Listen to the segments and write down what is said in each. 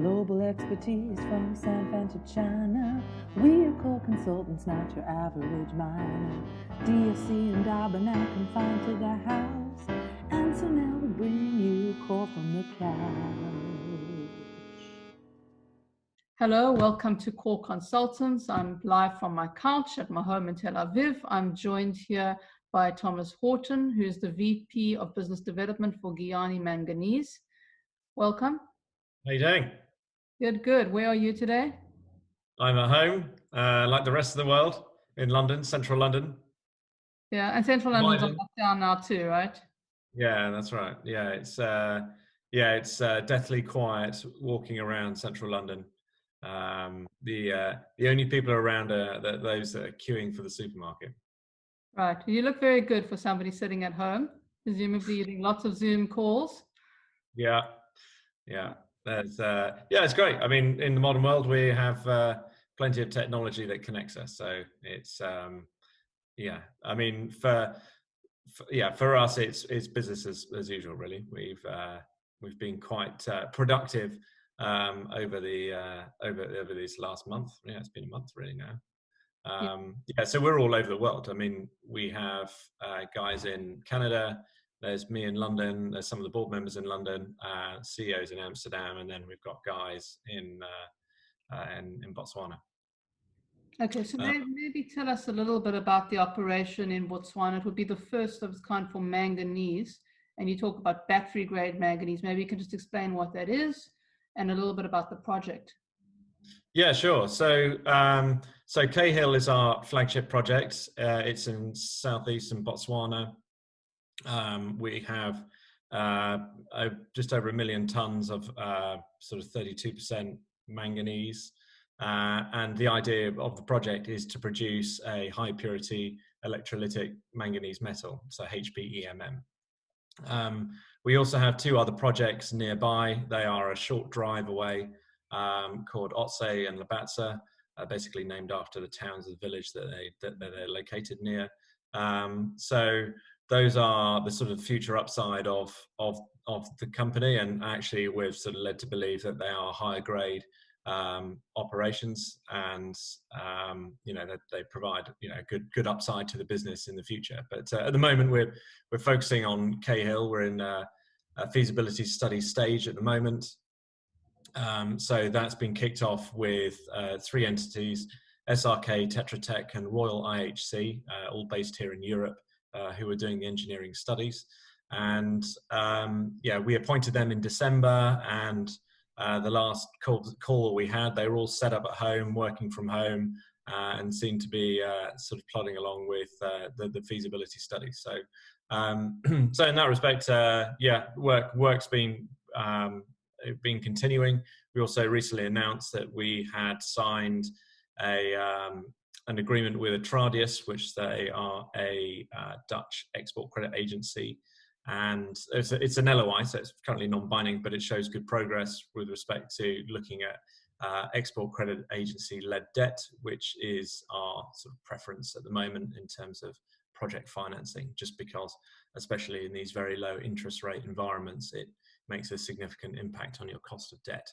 Global expertise from San Fran to China. We are core consultants, not your average miner. DSC and Darby now confined to the house. And so now we bring you core from the couch. Hello, welcome to Core Consultants. I'm live from my couch at my home in Tel Aviv. I'm joined here by Thomas Horton, who's the VP of Business Development for Giyani Manganese. Welcome. How you doing? Good, good. Where are you today? I'm at home, like the rest of the world, in London, central London. Yeah, and central London's on lockdown now too, right? Yeah, that's right. Yeah, it's deathly quiet walking around central London. The only people around are those that are queuing for the supermarket. Right. You look very good for somebody sitting at home, presumably using lots of Zoom calls. Yeah. It's great. I mean, in the modern world, we have plenty of technology that connects us. So it's I mean, for us, it's business as usual. Really, we've been quite productive over this last month. Yeah, it's been a month really now. So we're all over the world. I mean, we have guys in Canada. There's me in London. There's some of the board members in London, CEOs in Amsterdam, and then we've got guys in Botswana. Okay, so maybe tell us a little bit about the operation in Botswana. It would be the first of its kind for manganese, and you talk about battery grade manganese. Maybe you can just explain what that is and a little bit about the project. Yeah, sure. So Cahill is our flagship project. It's in southeastern Botswana. We have just over 1 million tons of sort of 32% manganese. And the idea of the project is to produce a high purity electrolytic manganese metal, so HPEMM. We also have 2 other projects nearby. They are a short drive away, called Otse and Labatsa, basically named after the towns of the village that they're located near. So those are the sort of future upside of the company, and actually we're sort of led to believe that they are higher grade operations, and that they provide good upside to the business in the future. But at the moment we're focusing on Cahill. We're in a feasibility study stage at the moment. So that's been kicked off with 3 entities: SRK, Tetra Tech, and Royal IHC, all based here in Europe, who are doing the engineering studies. And we appointed them in December, and the last call we had, they were all set up at home, working from home, and seemed to be sort of plodding along with the feasibility study. So so in that respect, work's been continuing. We also recently announced that we had signed an agreement with Atradius, which they are a Dutch export credit agency, and it's an LOI, so it's currently non-binding, but it shows good progress with respect to looking at export credit agency-led debt, which is our sort of preference at the moment in terms of project financing, just because, especially in these very low interest rate environments, it makes a significant impact on your cost of debt.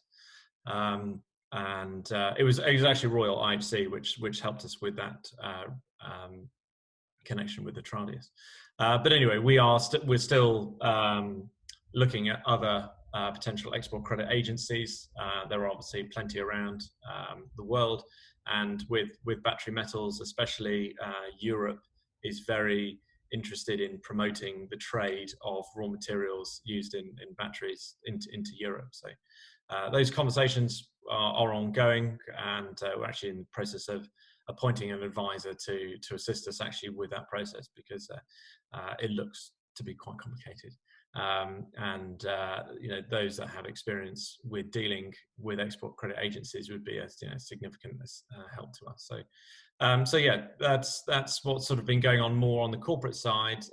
It was actually Royal IHC which helped us with that connection with the Atradius. But anyway, we're still looking at other potential export credit agencies. There are obviously plenty around the world, and with battery metals, especially Europe is very interested in promoting the trade of raw materials used in batteries into Europe. So those conversations are ongoing, and we're actually in the process of appointing an advisor to assist us actually with that process, because it looks to be quite complicated. Those that have experience with dealing with export credit agencies would be a significant help to us. That's what's sort of been going on more on the corporate side.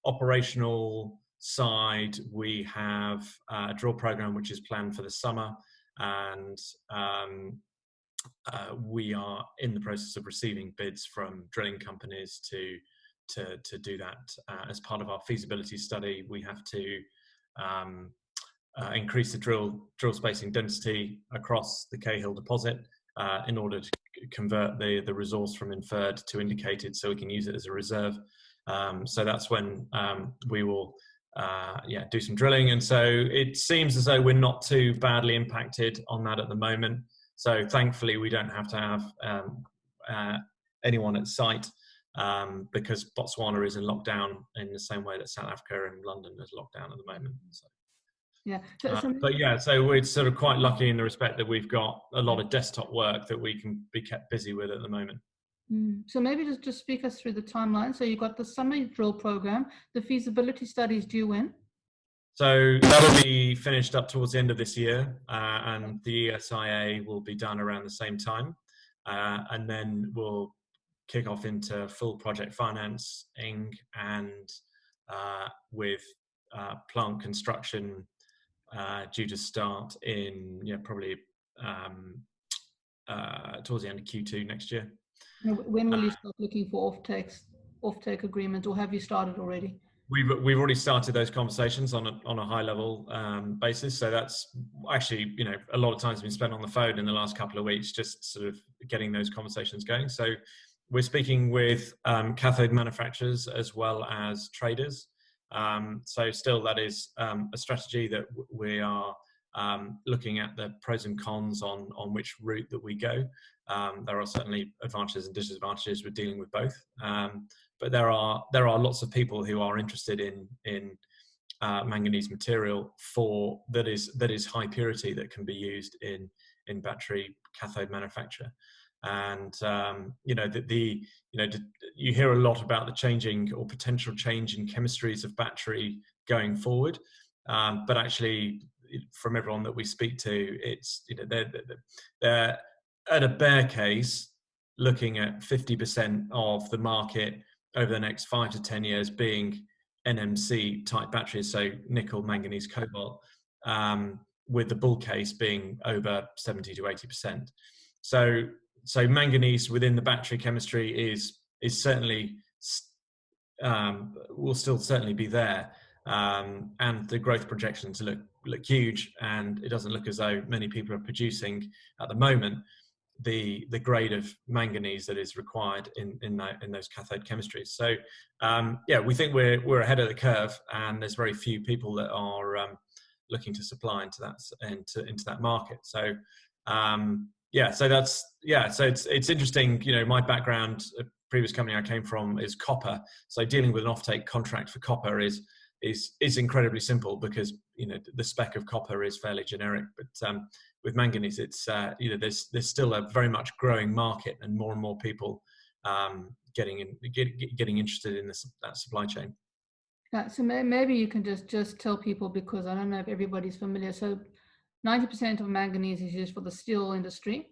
Operational side, we have a drill program which is planned for the summer, and we are in the process of receiving bids from drilling companies to do that. As part of our feasibility study, we have to increase the drill spacing density across the Cahill deposit in order to convert the resource from inferred to indicated, so we can use it as a reserve. So that's when we will do some drilling, and so it seems as though we're not too badly impacted on that at the moment. So thankfully we don't have to have anyone at site, because Botswana is in lockdown in the same way that South Africa and London is locked down at the moment. So. Yeah. But yeah, so we're sort of quite lucky in the respect that we've got a lot of desktop work that we can be kept busy with at the moment. So maybe just speak us through the timeline. So you've got the summer drill program, the feasibility study is due when? So that'll be finished up towards the end of this year, and the ESIA will be done around the same time, and then we'll kick off into full project financing, and with plant construction due to start in probably towards the end of Q2 next year. When will you start looking for offtake agreement, or have you started already? We've already started those conversations on a high level basis. So that's actually, a lot of time's been spent on the phone in the last couple of weeks, just sort of getting those conversations going. So we're speaking with cathode manufacturers as well as traders. So still that is a strategy that we are looking at the pros and cons on which route that we go. There are certainly advantages and disadvantages with dealing with both. But there are lots of people who are interested in manganese material that is high purity, that can be used in battery cathode manufacture. And you hear a lot about the changing or potential change in chemistries of battery going forward, but actually, from everyone that we speak to, it's they're at a bear case looking at 50% of the market over the next 5 to 10 years being NMC type batteries, so nickel, manganese, cobalt, with the bull case being over 70 to 80%. So manganese within the battery chemistry is certainly will still certainly be there, and the growth projections look huge, and it doesn't look as though many people are producing at the moment the grade of manganese that is required in those cathode chemistries. So we think we're ahead of the curve, and there's very few people that are looking to supply into that market. So so it's interesting. My background, a previous company I came from, is copper. So dealing with an offtake contract for copper is incredibly simple, because the spec of copper is fairly generic. But with manganese, it's there's still a very much growing market, and more people getting interested in that supply chain. So maybe you can just tell people, because I don't know if everybody's familiar. So 90% of manganese is used for the steel industry,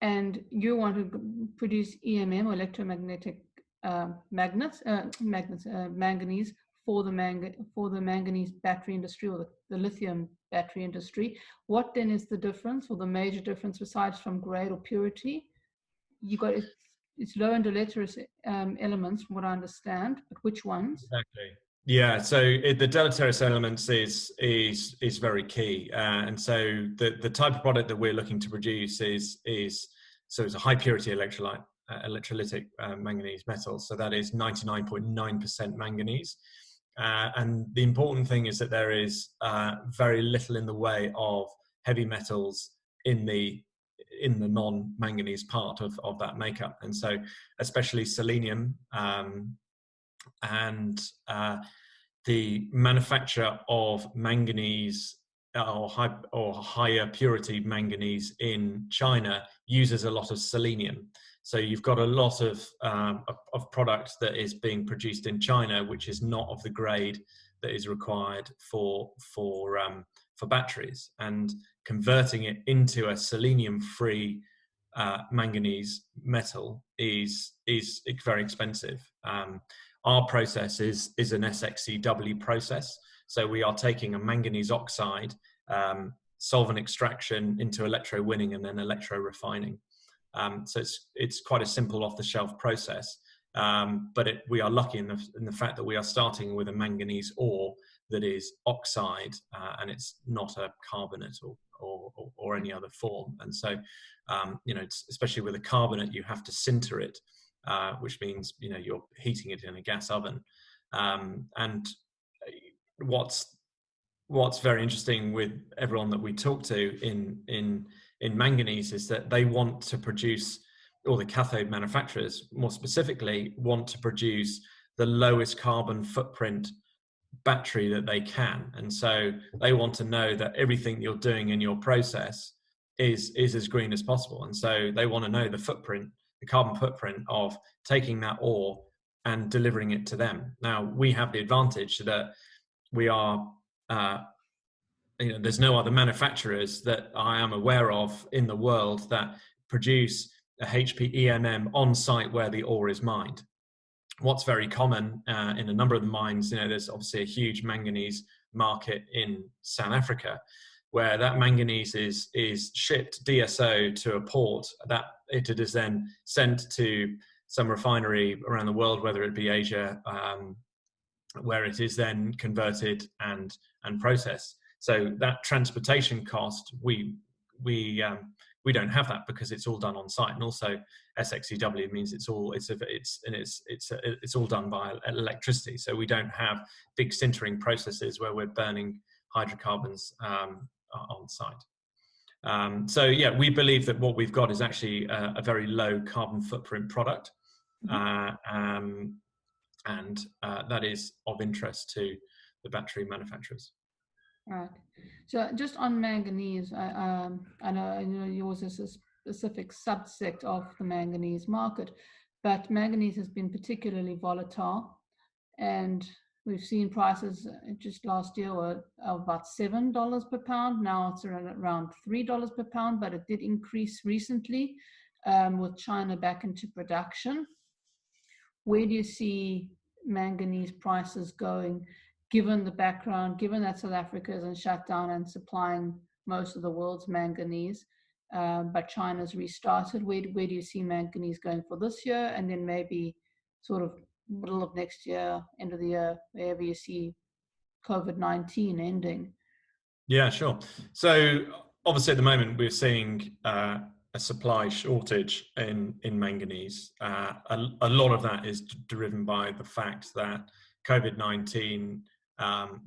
and you want to produce EMM, or electromagnetic manganese for the manganese battery industry, or the lithium battery industry. What then is the difference, or the major difference, besides from grade or purity? It's low in deleterious elements, from what I understand, but which ones? Exactly. Yeah, so the deleterious elements is very key, and so the type of product that we're looking to produce is it's a high purity electrolytic manganese metal. So that is 99.9% manganese, and the important thing is that there is very little in the way of heavy metals in the non-manganese part of that makeup, and so especially selenium, and the manufacture of manganese or higher purity manganese in China uses a lot of selenium. So you've got a lot of product that is being produced in China, which is not of the grade that is required for batteries, and converting it into a selenium-free manganese metal is very expensive. Our process is an SXEW process. So we are taking a manganese oxide, solvent extraction into electrowinning, and then electro-refining. So it's quite a simple off-the-shelf process. But we are lucky in the fact that we are starting with a manganese ore that is oxide, and it's not a carbonate or any other form. And so, especially with a carbonate, you have to sinter it, which means, you're heating it in a gas oven. And what's very interesting with everyone that we talk to in manganese is that they want to produce, or the cathode manufacturers more specifically want to produce the lowest carbon footprint battery that they can. And so they want to know that everything you're doing in your process is as green as possible. And so they want to know the carbon footprint of taking that ore and delivering it to them. Now, we have the advantage that we are, there's no other manufacturers that I am aware of in the world that produce a HPEMM on site where the ore is mined. What's very common in a number of the mines, there's obviously a huge manganese market in South Africa, where that manganese is shipped DSO to a port, that it is then sent to some refinery around the world, whether it be Asia, where it is then converted and processed. So that transportation cost, we don't have that because it's all done on site, and also SXEW means it's all done by electricity. So we don't have big sintering processes where we're burning hydrocarbons on site. So yeah, we believe that what we've got is actually a very low carbon footprint product, and that is of interest to the battery manufacturers. Right. So just on manganese, I know yours is a specific subset of the manganese market, but manganese has been particularly volatile, and we've seen prices just last year were about $7 per pound. Now it's around $3 per pound, but it did increase recently with China back into production. Where do you see manganese prices going, given the background, given that South Africa is in shutdown and supplying most of the world's manganese, but China's restarted? Where do you see manganese going for this year, and then maybe sort of middle of next year, end of the year, wherever you see COVID-19 ending? Yeah, sure. So obviously at the moment we're seeing a supply shortage in manganese. A lot of that is driven by the fact that COVID-19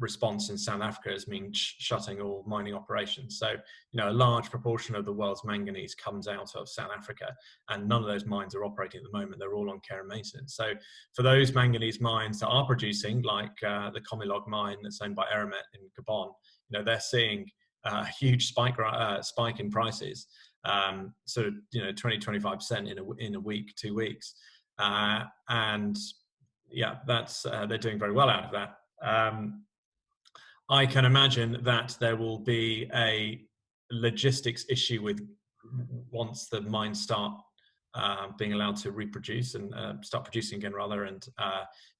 response in South Africa has been shutting all mining operations. So, a large proportion of the world's manganese comes out of South Africa, and none of those mines are operating at the moment. They're all on care and maintenance. So for those manganese mines that are producing, like the Comilog mine that's owned by Eramet in Gabon, they're seeing a huge spike in prices, sort of 20-25% in a week, 2 weeks, and yeah, that's they're doing very well out of that. I can imagine that there will be a logistics issue with once the mines start being allowed to reproduce and start producing again, rather, and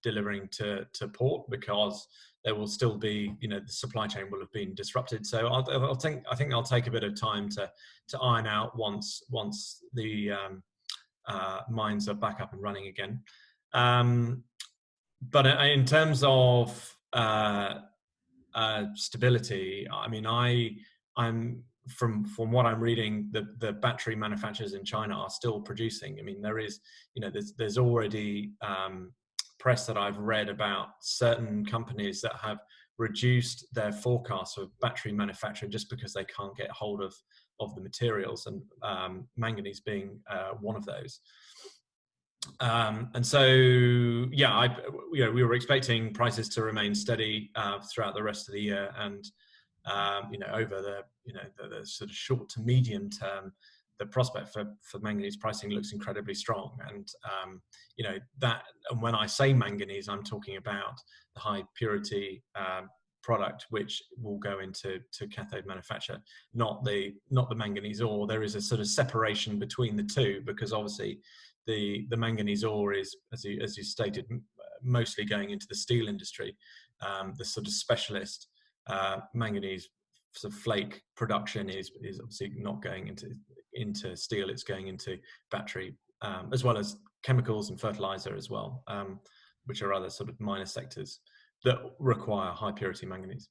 delivering to port, because there will still be, the supply chain will have been disrupted. So I think I'll take a bit of time to iron out once the mines are back up and running again. But in terms of stability, I mean, I'm from what I'm reading, the battery manufacturers in China are still producing. I mean, there is, there's already press that I've read about certain companies that have reduced their forecast of battery manufacturing just because they can't get hold of the materials, and manganese being one of those. And so, yeah, we were expecting prices to remain steady throughout the rest of the year, and over the sort of short to medium term, the prospect for manganese pricing looks incredibly strong. And and when I say manganese, I'm talking about the high purity product which will go into cathode manufacture, not the manganese ore. There is a sort of separation between the two, because obviously the manganese ore is, as you stated, mostly going into the steel industry. The sort of specialist manganese sort of flake production is obviously not going into steel. It's going into battery, as well as chemicals and fertilizer as well, which are other sort of minor sectors. that require high purity manganese.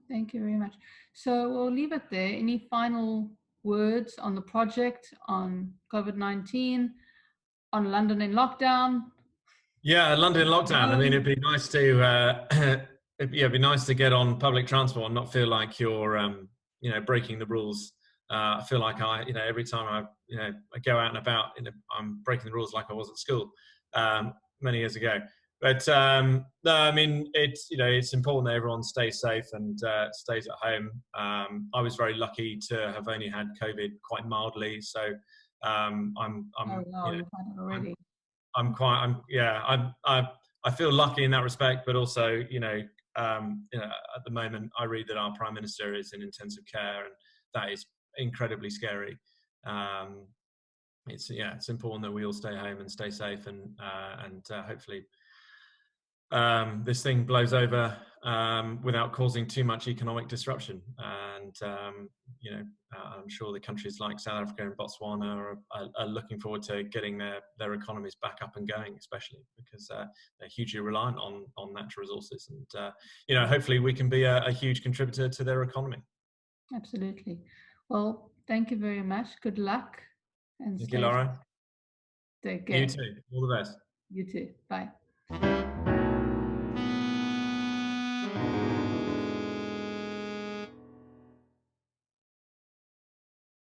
Thank you very much. So we'll leave it there. Any final words on the project, on COVID-19, on London in lockdown? Yeah, London lockdown. I mean, it'd be nice to it'd be nice to get on public transport and not feel like you're breaking the rules. I feel like every time I go out and about, I'm breaking the rules like I was at school many years ago. But no, I mean, it's important that everyone stays safe and stays at home. I was very lucky to have only had COVID quite mildly, so I'm Oh, wow, you've had it already. I feel lucky in that respect, but also, at the moment, I read that our Prime Minister is in intensive care, and that is incredibly scary. It's important that we all stay home and stay safe, and hopefully this thing blows over without causing too much economic disruption. And I'm sure the countries like South Africa and Botswana are looking forward to getting their economies back up and going, especially because they're hugely reliant on natural resources. And hopefully we can be a huge contributor to their economy. Absolutely. Well, thank you very much. Good luck. And thank you, Lara. Take care. You too. All the best. You too. Bye.